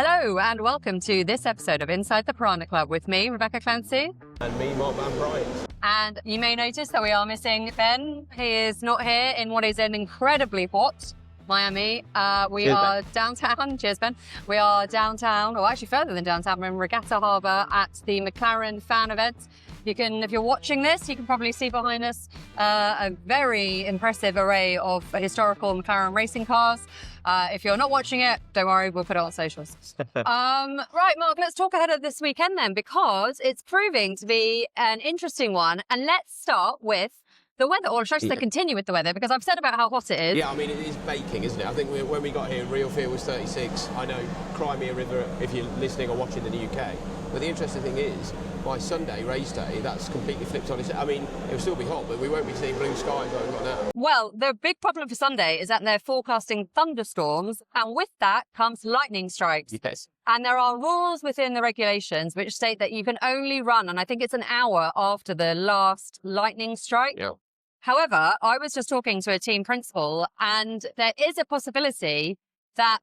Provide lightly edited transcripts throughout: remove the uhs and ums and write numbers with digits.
Hello and welcome to this episode of Inside the Piranha Club with me, Rebecca Clancy. And me, Mark Van Bryant. And you may notice that we are missing Ben. He is not here in what is an incredibly hot Miami. We are downtown. Cheers, Ben. We are downtown, or actually further than downtown. We're in Regatta Harbour at the McLaren fan event. You can, if you're watching this, you can probably see behind us a very impressive array of historical McLaren racing cars. If you're not watching it, don't worry, we'll put it on socials. Right, Mark, let's talk ahead of this weekend then, because it's proving to be an interesting one. And let's start with the weather, or should I say continue with the weather, because I've said about how hot it is. Yeah, I mean, it is baking, isn't it? I think when we got here, real feel was 36. I know Crimea River, if you're listening or watching in the UK. But the interesting thing is, by Sunday, race day, that's completely flipped on its head. I mean, it'll still be hot, but we won't be seeing blue skies like we've got now. Well, the big problem for Sunday is that they're forecasting thunderstorms, and with that comes lightning strikes. Yes. And there are rules within the regulations which state that you can only run, and I think it's an hour after the last lightning strike. Yeah. However, I was just talking to a team principal, and there is a possibility that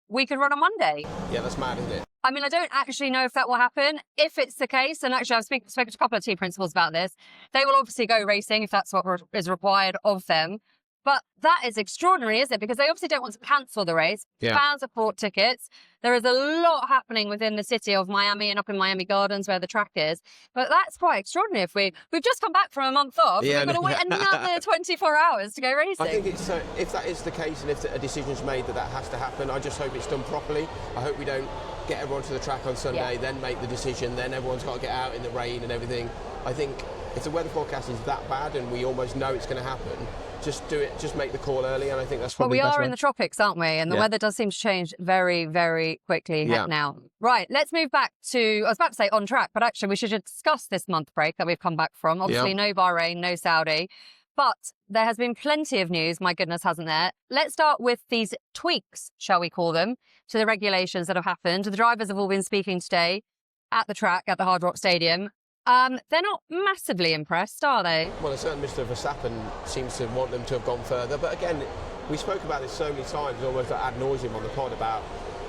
we could run on Monday. Yeah, that's mad, isn't it? I mean, I don't actually know if that will happen. If it's the case, and actually I've spoken to a couple of team principals about this, they will obviously go racing if that's what is required of them. But that is extraordinary, isn't it? Because they obviously don't want to cancel the race. Yeah. Fans have bought tickets. There is a lot happening within the city of Miami and up in Miami Gardens where the track is. But that's quite extraordinary. If we've just come back from a month off, we've got to wait another 24 hours to go racing. I think it's if that is the case, and if a decision's made that has to happen, I just hope it's done properly. I hope we don't get everyone to the track on Sunday, then make the decision, then everyone's got to get out in the rain and everything. I think if the weather forecast is that bad and we almost know it's going to happen, just do it, just make the call early, and I think that's probably the best. Well, we are way. in the tropics, aren't we? And the weather does seem to change very, very quickly now. Right, let's move back to, I was about to say on track, but actually we should discuss this month break that we've come back from. Obviously no Bahrain, no Saudi, but there has been plenty of news, my goodness, hasn't there? Let's start with these tweaks, shall we call them, to the regulations that have happened. The drivers have all been speaking today at the track, at the Hard Rock Stadium. They're not massively impressed, are they? Well, a certain Mr. Verstappen seems to want them to have gone further. But again, we spoke about this so many times, almost ad nauseum on the pod, about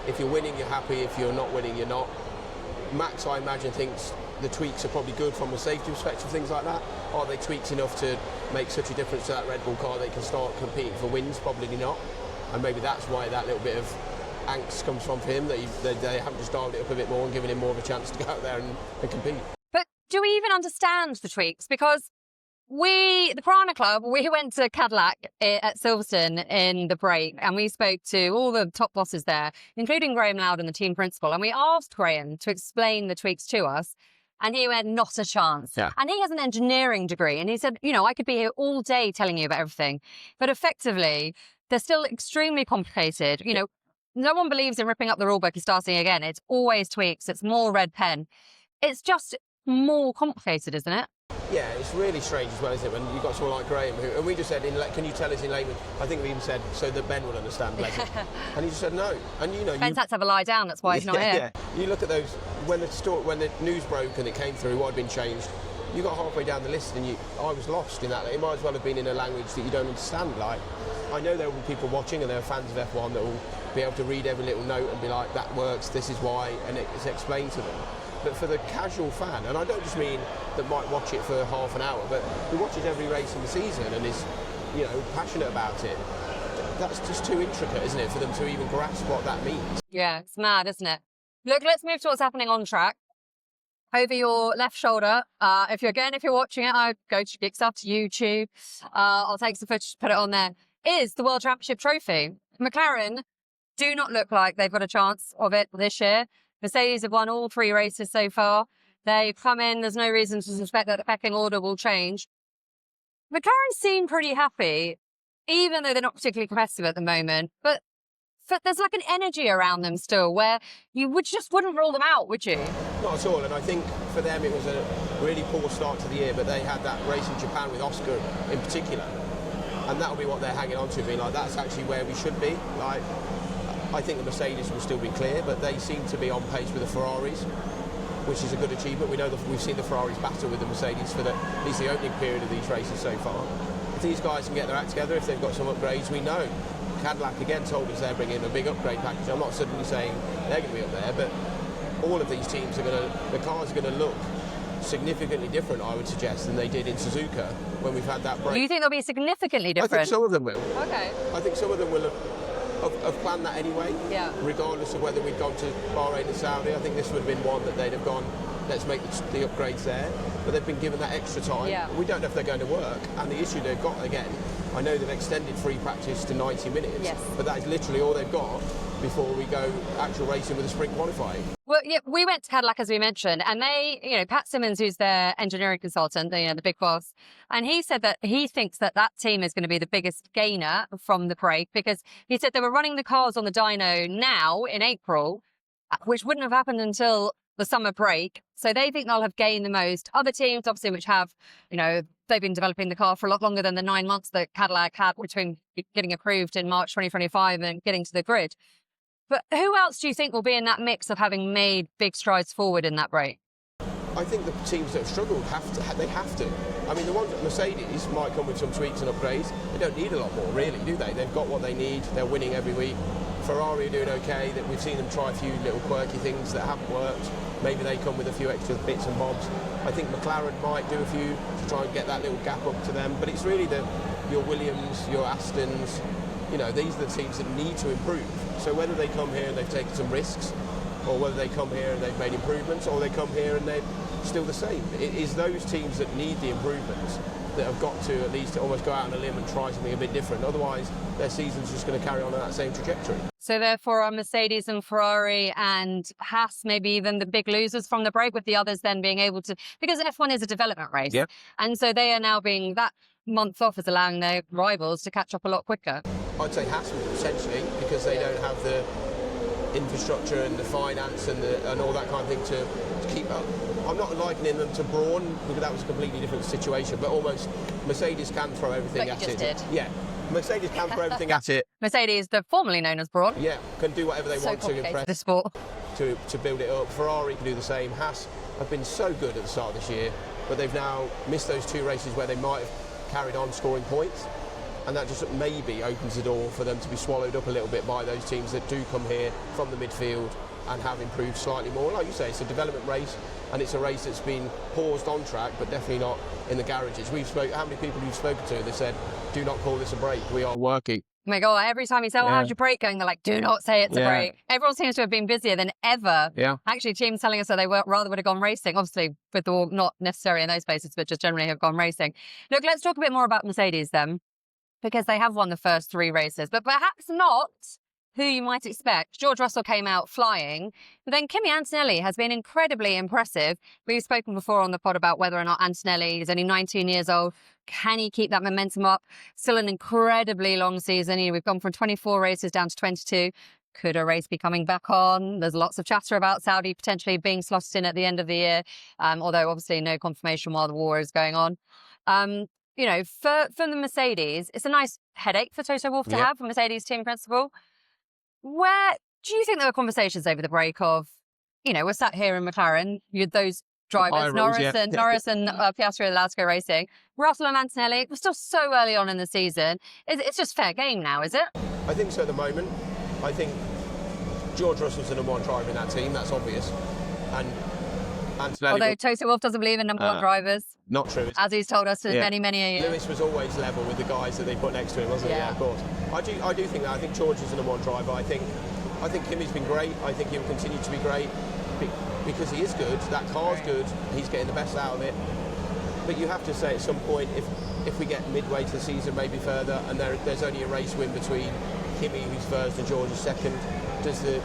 if you're winning, you're happy. If you're not winning, you're not. Max, I imagine, thinks the tweaks are probably good from a safety perspective, things like that. Are they tweaks enough to make such a difference to that Red Bull car they can start competing for wins? Probably not. And maybe that's why that little bit of angst comes from for him, that they haven't just dialed it up a bit more and given him more of a chance to go out there and compete. But do we even understand the tweaks? Because the Piranha Club, we went to Cadillac at Silverstone in the break, and we spoke to all the top bosses there, including Graham Loudon, the team principal, and we asked Graham to explain the tweaks to us, and he went, not a chance. Yeah. And he has an engineering degree, and he said, I could be here all day telling you about everything, but effectively, they're still extremely complicated. No one believes in ripping up the rulebook and starting again. It's always tweaks. It's more red pen. It's just more complicated, isn't it? Yeah, it's really strange as well, isn't it, when you've got someone like Graham, and we just said, can you tell us in layman? I think we even said, so that Ben will understand, bless him. And he just said no. And Ben's had to have a lie down, that's why he's not here. Yeah, you look at those, when the news broke and it came through what had been changed, you got halfway down the list and I was lost in that. It might as well have been in a language that you don't understand. Like, I know there will be people watching and there are fans of F1 that will be able to read every little note and be like, that works, this is why, and it's explained to them. But for the casual fan, and I don't just mean that might watch it for half an hour, but who watches every race in the season and is, passionate about it, that's just too intricate, isn't it, for them to even grasp what that means? Yeah, it's mad, isn't it? Look, let's move to what's happening on track. Over your left shoulder, if you're watching it, I go to Geekstuff to YouTube. I'll take some footage, put it on there. Is the World Championship trophy. McLaren do not look like they've got a chance of it this year. Mercedes have won all 3 races so far. They've come in. There's no reason to suspect that the pecking order will change. McLaren seem pretty happy, even though they're not particularly competitive at the moment. But there's like an energy around them still where you wouldn't rule them out, would you? Not at all. And I think for them it was a really poor start to the year, but they had that race in Japan with Oscar in particular. And that'll be what they're hanging on to, being like, that's actually where we should be. Like, I think the Mercedes will still be clear, but they seem to be on pace with the Ferraris, which is a good achievement. We know that we've seen the Ferraris battle with the Mercedes for at least the opening period of these races so far. If these guys can get their act together, if they've got some upgrades, we know Cadillac again told us they're bringing a big upgrade package. I'm not suddenly saying they're going to be up there, but all of these teams the cars are going to look significantly different, I would suggest, than they did in Suzuka when we've had that break. Do you think they'll be significantly different? I think some of them will. Okay. I think some of them will have planned that anyway, regardless of whether we'd gone to Bahrain and Saudi. I think this would have been one that they'd have gone, let's make the upgrades there. But they've been given that extra time. Yeah. We don't know if they're going to work. And the issue they've got, again, I know they've extended free practice to 90 minutes, but that is literally all they've got before we go actual racing with the sprint qualifying. Well, yeah, we went to Cadillac, as we mentioned, and they, Pat Simmons, who's their engineering consultant, the big boss, and he said that he thinks that team is going to be the biggest gainer from the break, because he said they were running the cars on the dyno now in April, which wouldn't have happened until the summer break. So they think they'll have gained the most. Other teams, obviously, which have, they've been developing the car for a lot longer than the 9 months that Cadillac had between getting approved in March 2025 and getting to the grid. But who else do you think will be in that mix of having made big strides forward in that break? I think the teams that have struggled they have to. I mean, the ones at Mercedes might come with some tweaks and upgrades. They don't need a lot more, really, do they? They've got what they need. They're winning every week. Ferrari are doing okay. That we've seen them try a few little quirky things that haven't worked. Maybe they come with a few extra bits and bobs. I think McLaren might do a few to try and get that little gap up to them. But it's really your Williams, your Astons. These are the teams that need to improve. So whether they come here and they've taken some risks, or whether they come here and they've made improvements, or they come here and they're still the same. It is those teams that need the improvements that have got to at least almost go out on a limb and try something a bit different. Otherwise, their season's just going to carry on that same trajectory. So therefore, are Mercedes and Ferrari and Haas maybe even the big losers from the break, with the others then being able to... Because F1 is a development race. Yeah. And so they are now being... That month off is allowing their rivals to catch up a lot quicker. I'd say Haas potentially, because they don't have the infrastructure and the finance and all that kind of thing to keep up. I'm not likening them to Brawn, because that was a completely different situation, but almost Mercedes can throw everything at it. Did. Yeah, Mercedes can throw everything at it. Mercedes, they're formerly known as Brawn. Yeah, can do whatever they want to impress the sport. To build it up. Ferrari can do the same. Haas have been so good at the start of this year, but they've now missed those 2 races where they might have carried on scoring points, and that just maybe opens the door for them to be swallowed up a little bit by those teams that do come here from the midfield and have improved slightly more. Like you say, it's a development race, and it's a race that's been paused on track, but definitely not in the garages. How many people you've spoken to, they said, do not call this a break, we are working. Oh my God, every time you say, how's your break going? They're like, do not say it's a break. Everyone seems to have been busier than ever. Yeah. Actually, teams telling us that they rather would have gone racing, obviously with the war, not necessarily in those places, but just generally have gone racing. Look, let's talk a bit more about Mercedes then, because they have won the first 3 races, but perhaps not who you might expect. George Russell came out flying. But then Kimi Antonelli has been incredibly impressive. We've spoken before on the pod about whether or not Antonelli is only 19 years old. Can he keep that momentum up? Still an incredibly long season. We've gone from 24 races down to 22. Could a race be coming back on? There's lots of chatter about Saudi potentially being slotted in at the end of the year, although obviously no confirmation while the war is going on. For the Mercedes, it's a nice headache for Toto Wolff to have, a Mercedes team principal. Where do you think there were conversations over the break of, we're sat here in McLaren, you had those drivers, Norris and Piastri are allowed to go racing. Russell and Antonelli, we're still so early on in the season. It's just fair game now, is it? I think so at the moment. I think George Russell's the number 1 driver in that team, that's obvious. And Antonelli, although Toto Wolff doesn't believe in number 1 drivers. Not true. As he's told us many a year. Lewis was always level with the guys that they put next to him, wasn't he? Yeah, of course. I do think that. I think George is the number 1 driver. I think Kimi's been great. I think he'll continue to be great because he is good. That car's good. He's getting the best out of it. But you have to say at some point, if we get midway to the season, maybe further, and there's only a race win between Kimi, who's first, and George is second, does the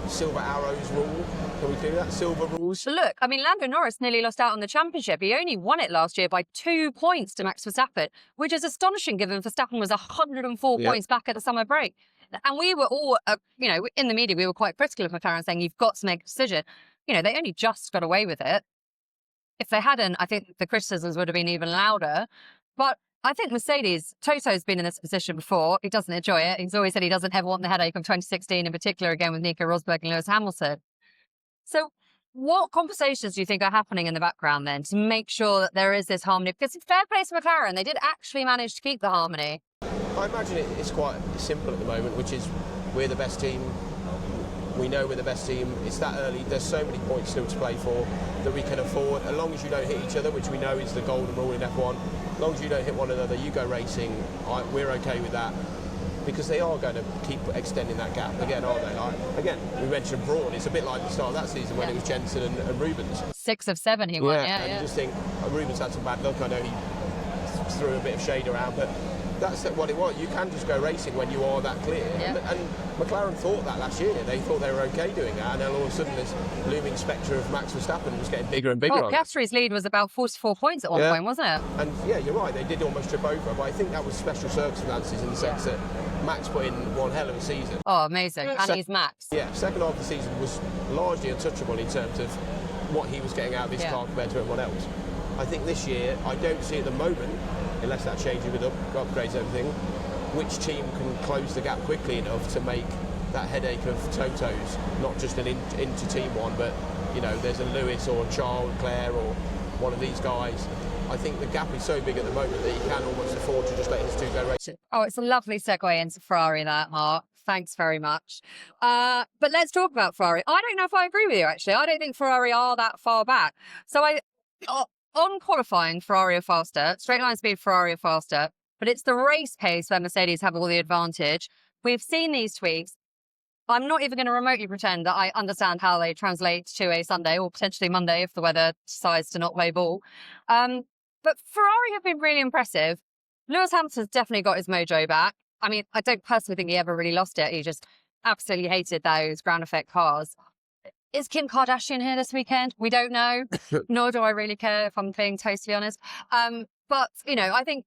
silver arrows rule? Can we do that? Silver rules? Look, I mean, Lando Norris nearly lost out on the championship. He only won it last year by 2 points to Max Verstappen, which is astonishing given Verstappen was 104 points back at the summer break. And we were all, in the media, we were quite critical of McLaren, saying you've got to make a decision. They only just got away with it. If they hadn't, I think the criticisms would have been even louder. But I think Mercedes, Toto's been in this position before. He doesn't enjoy it. He's always said he doesn't ever want the headache of 2016, in particular, again with Nico Rosberg and Lewis Hamilton. So what conversations do you think are happening in the background then to make sure that there is this harmony? Because it's fair play to McLaren. They did actually manage to keep the harmony. I imagine it's quite simple at the moment, which is we're the best team. We know we're the best team. It's that early. There's so many points still to play for that we can afford. As long as you don't hit each other, which we know is the golden rule in F1, as long as you don't hit one another, you go racing. We're okay with that. Because they are going to keep extending that gap again, aren't they? Like, again, we mentioned Braun. It's a bit like the start of that season when it was Jensen and Rubens. 6 of 7 he won, yeah. And you just think, Rubens had some bad luck. I know he threw a bit of shade around, but that's what it was. You can just go racing when you are that clear. Yeah. And McLaren thought that last year. They thought they were okay doing that, and then all of a sudden this looming spectre of Max Verstappen was getting bigger and bigger. Well, Piastri's lead was about 44 points at one point, wasn't it? And yeah, you're right. They did almost trip over, but I think that was special circumstances in the sense that Max put in one hell of a season. Oh, amazing. And he's Max. Yeah, second half of the season was largely untouchable in terms of what he was getting out of his car compared to everyone else. I think this year, I don't see at the moment, unless that changes with upgrades and everything, which team can close the gap quickly enough to make that headache of Toto's not just an inter-team one, but, you know, there's a Lewis or a Charles Leclerc or one of these guys. I think the gap is so big at the moment that you can almost afford to just let his two go racing. Oh, it's a lovely segue into Ferrari, that, Mark. Thanks very much. But let's talk about Ferrari. I don't know if I agree with you, actually. I don't think Ferrari are that far back. So on qualifying, Ferrari are faster. Straight line speed, Ferrari are faster. But it's the race pace where Mercedes have all the advantage. We've seen these tweaks. I'm not even going to remotely pretend that I understand how they translate to a Sunday or potentially Monday if the weather decides to not play ball. But Ferrari have been really impressive. Lewis Hamilton's definitely got his mojo back. I mean, I don't personally think he ever really lost it. He just absolutely hated those ground effect cars. Is Kim Kardashian here this weekend? We don't know. Nor do I really care, if I'm being totally honest. But, you know, I think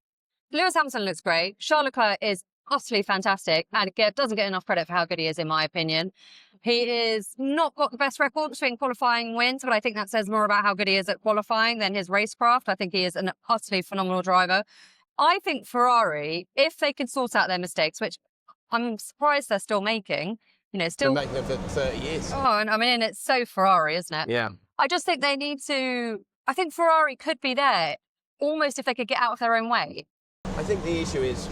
Lewis Hamilton looks great. Charles Leclerc is utterly fantastic and doesn't get enough credit for how good he is, in my opinion. He is not got the best record between qualifying and wins, but I think that says more about how good he is at qualifying than his racecraft. I think he is an utterly phenomenal driver. I think Ferrari, if they can sort out their mistakes, which I'm surprised they're still making, you know, still making them for 30 years. Oh, and I mean, it's so Ferrari, isn't it? Yeah. I just think they need to. I think Ferrari could be there almost if they could get out of their own way. I think the issue is,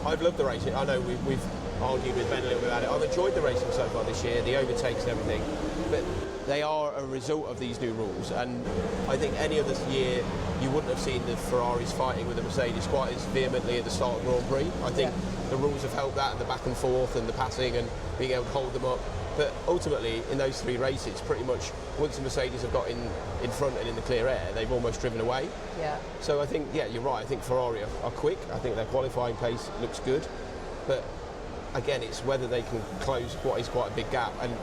I've loved the racing. I know we've argued with Ben a little bit about it. I've enjoyed the racing so far this year, the overtakes and everything, but they are a result of these new rules. And I think any other year you wouldn't have seen the Ferraris fighting with the Mercedes quite as vehemently at the start of Grand Prix. I think the rules have helped that, and the back and forth and the passing and being able to hold them up. But ultimately, in those three races, pretty much once the Mercedes have got in front and in the clear air, they've almost driven away. Yeah. So I think, yeah, you're right. I think Ferrari are quick. I think their qualifying pace looks good. But again, it's whether they can close what is quite a big gap. And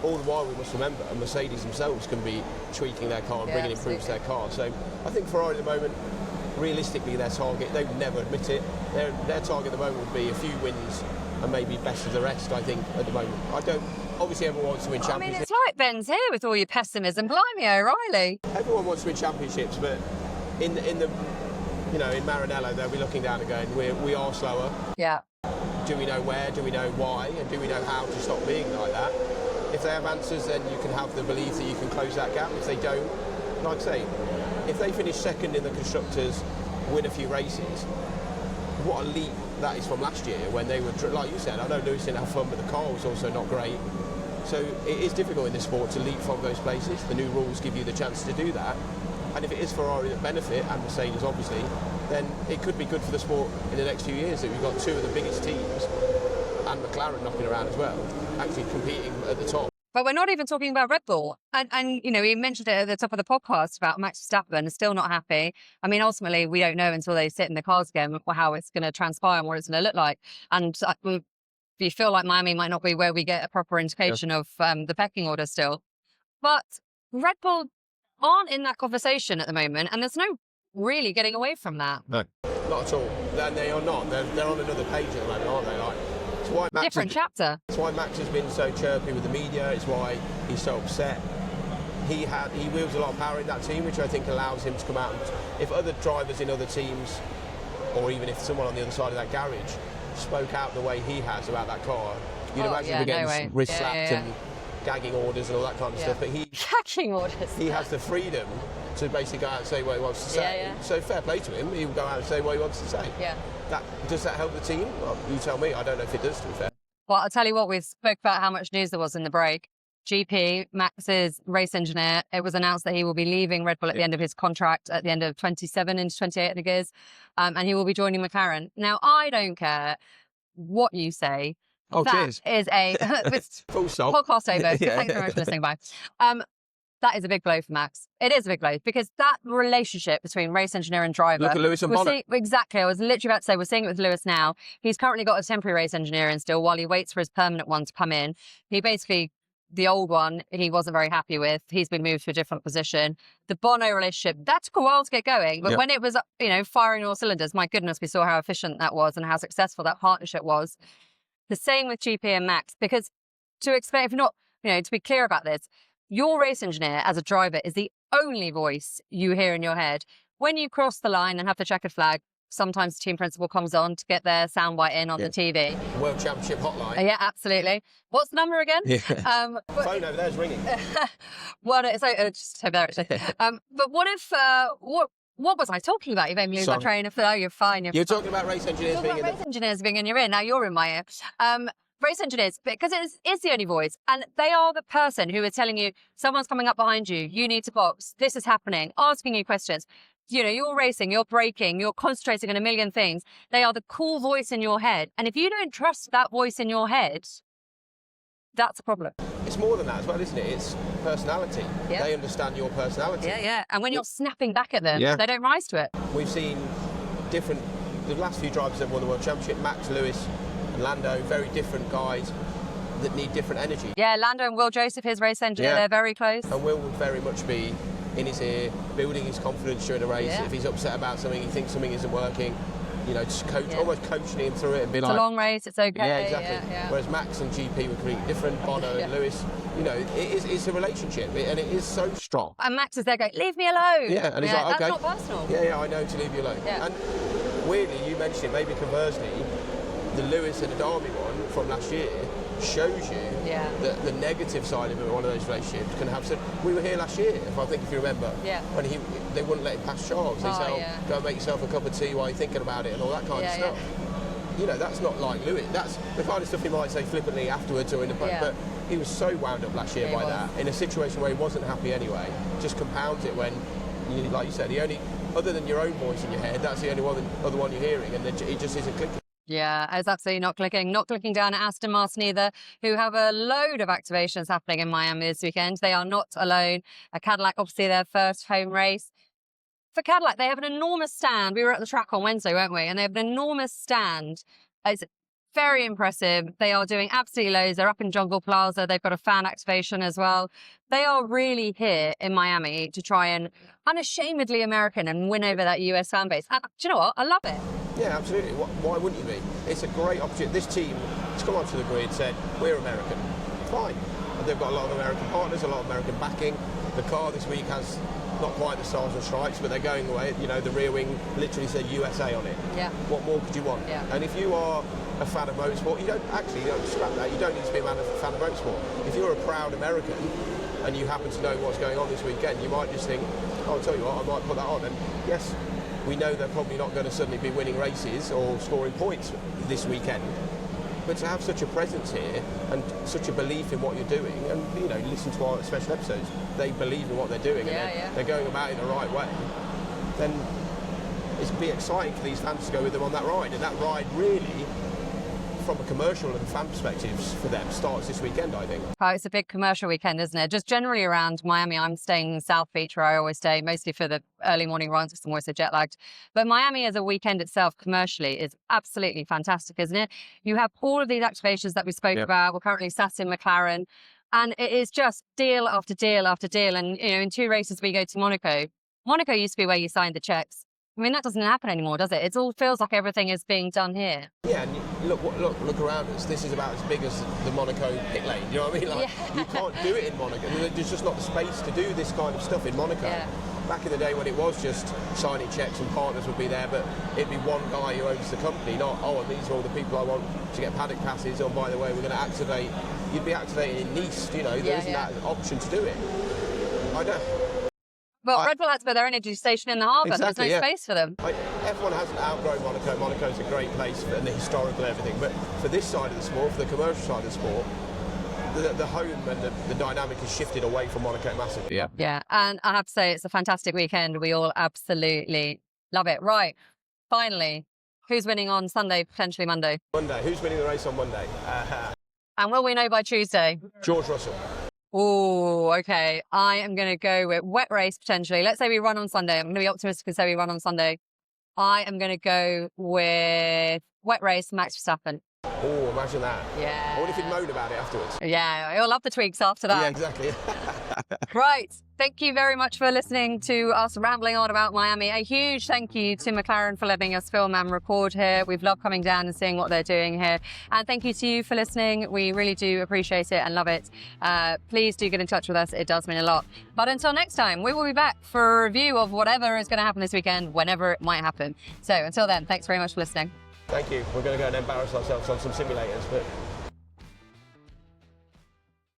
all the while, we must remember, Mercedes themselves can be tweaking their car and bringing improvements to their car. So I think Ferrari at the moment, realistically, their target, they would never admit it, their target at the moment would be a few wins and maybe best of the rest, I think, at the moment. Obviously everyone wants to win championships. I mean, it's like Ben's here with all your pessimism. Blimey, O'Reilly. Everyone wants to win championships, but in the you know, in Maranello, they'll be looking down and going, we are slower. Yeah. Do we know where? Do we know why? And do we know how to stop being like that? If they have answers, then you can have the belief that you can close that gap. If they don't, like I say, if they finish second in the constructors, win a few races, what a leap that is from last year when they were, like you said, I know Lewis didn't have fun, but the car was also not great. So it is difficult in this sport to leapfrog those places. The new rules give you the chance to do that. And if it is Ferrari that benefit, and Mercedes obviously, then it could be good for the sport in the next few years that we've got two of the biggest teams, and McLaren knocking around as well, actually competing at the top. But we're not even talking about Red Bull. And you know, we mentioned it at the top of the podcast about Max Verstappen still not happy. I mean, ultimately, we don't know until they sit in the cars again how it's going to transpire and what it's going to look like. And you feel like Miami might not be where we get a proper indication of the pecking order still. But Red Bull aren't in that conversation at the moment, and there's no really getting away from that. No, not at all. They are not. They're on another page at the moment, aren't they? Like, it's why Max different chapter. It's why Max has been so chirpy with the media. It's why he's so upset. He wields a lot of power in that team, which I think allows him to come out. And if other drivers in other teams, or even if someone on the other side of that garage spoke out the way he has about that car, you'd imagine him getting wrist slapped and gagging orders and all that kind of stuff. But gagging orders. He has the freedom to basically go out and say what he wants to say. So fair play to him. He will go out and say what he wants to say. Yeah. Does that help the team? Well, you tell me. I don't know if it does, to be fair. Well, I'll tell you what, we spoke about how much news there was in the break. GP, Max's race engineer, it was announced that he will be leaving Red Bull at the end of his contract at the end of 27 into 28, I think it is. And he will be joining McLaren. Now, I don't care what you say. Oh, that cheers. Is a full stop. Podcast over. Thanks very much for listening. Bye. That is a big blow for Max. It is a big blow because that relationship between race engineer and driver. Look at Lewis and Bonnet. Exactly. I was literally about to say, we're seeing it with Lewis now. He's currently got a temporary race engineer in still while he waits for his permanent one to come in. He basically, the old one, he wasn't very happy with. He's been moved to a different position. The Bono relationship, that took a while to get going. But when it was, firing all cylinders, my goodness, we saw how efficient that was and how successful that partnership was. The same with GP and Max, because to expect, if not, to be clear about this, your race engineer as a driver is the only voice you hear in your head. When you cross the line and have the checkered flag, sometimes the team principal comes on to get their soundbite in on the TV. World Championship hotline. Yeah, absolutely. What's the number again? Yeah. Phone over there's ringing. Just over there actually. But what if, what was I talking about? You've made me lose my train of thought. Oh, you're fine. You're talking about race engineers being in race engineers being in your ear. Now you're in my ear. Race engineers, because it is the only voice, and they are the person who is telling you someone's coming up behind you, you need to box, this is happening, asking you questions. You're racing, you're braking, you're concentrating on a million things. They are the cool voice in your head. And if you don't trust that voice in your head, that's a problem. It's more than that as well, isn't it? It's personality. Yeah. They understand your personality. Yeah. And when you're snapping back at them, they don't rise to it. We've seen the last few drivers that have won the World Championship, Max, Lewis, Lando, very different guys that need different energy. Yeah, Lando and Will Joseph, his race engineer, they're very close. And Will would very much be in his ear, building his confidence during a race. If he's upset about something, he thinks something isn't working, just almost coaching him through it and be it's a long race, it's okay. Yeah, exactly. Whereas Max and GP were completely different, Bono and Lewis, it's a relationship and it is so strong. And Max is there going, leave me alone. Yeah, and he's like, okay. That's not personal. Yeah, I know to leave you alone. Yeah. And weirdly, you mentioned it, maybe conversely, the Lewis and Adami one from last year shows you that the negative side of one of those relationships can have. So we were here last year, if you remember, when they wouldn't let him pass Charles. They said, go and make yourself a cup of tea while you're thinking about it and all that kind of stuff. That's not like Lewis. That's the kind of stuff he might say flippantly afterwards or in the but he was so wound up last year by that in a situation where he wasn't happy anyway. Just compounds it when, like you said, the only other than your own voice in your head, that's the only other one you're hearing, and it just isn't clicking. Yeah, it's absolutely not clicking. Not clicking down at Aston Martin either, who have a load of activations happening in Miami this weekend. They are not alone. Cadillac, obviously their first home race. For Cadillac, they have an enormous stand. We were at the track on Wednesday, weren't we? And they have an enormous stand. It's very impressive. They are doing absolutely loads. They're up in Jungle Plaza. They've got a fan activation as well. They are really here in Miami to try and unashamedly American and win over that US fan base. And do you know what? I love it. Yeah, absolutely. Why wouldn't you be? It's a great opportunity. This team has come onto the grid and said, we're American. Fine. And they've got a lot of American partners, a lot of American backing. The car this week has not quite the stars and stripes, but they're going away. The rear wing literally said USA on it. Yeah. What more could you want? Yeah. And if you are a fan of motorsport, you don't scrap that. You don't need to be a fan of motorsport. If you're a proud American and you happen to know what's going on this weekend, you might just think, I'll tell you what, I might put that on. And yes, we know they're probably not going to suddenly be winning races or scoring points this weekend. But to have such a presence here and such a belief in what you're doing, and listen to our special episodes, they believe in what they're doing and they're going about it the right way, then it's be exciting for these fans to go with them on that ride. And that ride really, from a commercial and fan perspective for them, starts this weekend, I think. Oh, it's a big commercial weekend, isn't it? Just generally around Miami. I'm staying in South Beach, where I always stay, mostly for the early morning runs, because I'm always so jet lagged. But Miami as a weekend itself, commercially, is absolutely fantastic, isn't it? You have all of these activations that we spoke about. We're currently sat in McLaren, and it is just deal after deal after deal. And, in 2 races, we go to Monaco. Monaco used to be where you signed the checks. I mean, that doesn't happen anymore, does it? It all feels like everything is being done here. Yeah, and look around us. This is about as big as the Monaco pit lane. You know what I mean? You can't do it in Monaco. There's just not the space to do this kind of stuff in Monaco. Yeah. Back in the day when it was just signing checks and partners would be there, but it'd be one guy who owns the company, not, and these are all the people I want to get paddock passes, by the way, we're going to activate you'd be activating in Nice, you know, there isn't that option to do it. I don't... Well, Red Bull had to put their energy station in the harbour. Exactly, There's no space for them. Everyone hasn't outgrown Monaco. Monaco's a great place and the historical everything. But for this side of the sport, for the commercial side of the sport, the home and the dynamic has shifted away from Monaco massively. Yeah, and I have to say, it's a fantastic weekend. We all absolutely love it. Right, finally, who's winning on Sunday, potentially Monday? Monday. Who's winning the race on Monday? And will we know by Tuesday? George Russell. Oh, okay. I am going to go with wet race, potentially. Let's say we run on Sunday. I'm going to be optimistic and say we run on Sunday. I am going to go with wet race, Max Verstappen. Oh, imagine that. Yeah. I wonder if he'd moan about it afterwards. Yeah, he'll love the tweaks after that. Yeah, exactly. Right. Thank you very much for listening to us rambling on about Miami. A huge thank you to McLaren for letting us film and record here. We've loved coming down and seeing what they're doing here. And thank you to you for listening. We really do appreciate it and love it. Please do get in touch with us. It does mean a lot. But until next time, we will be back for a review of whatever is going to happen this weekend, whenever it might happen. So until then, thanks very much for listening. Thank you. We're going to go and embarrass ourselves on some simulators, but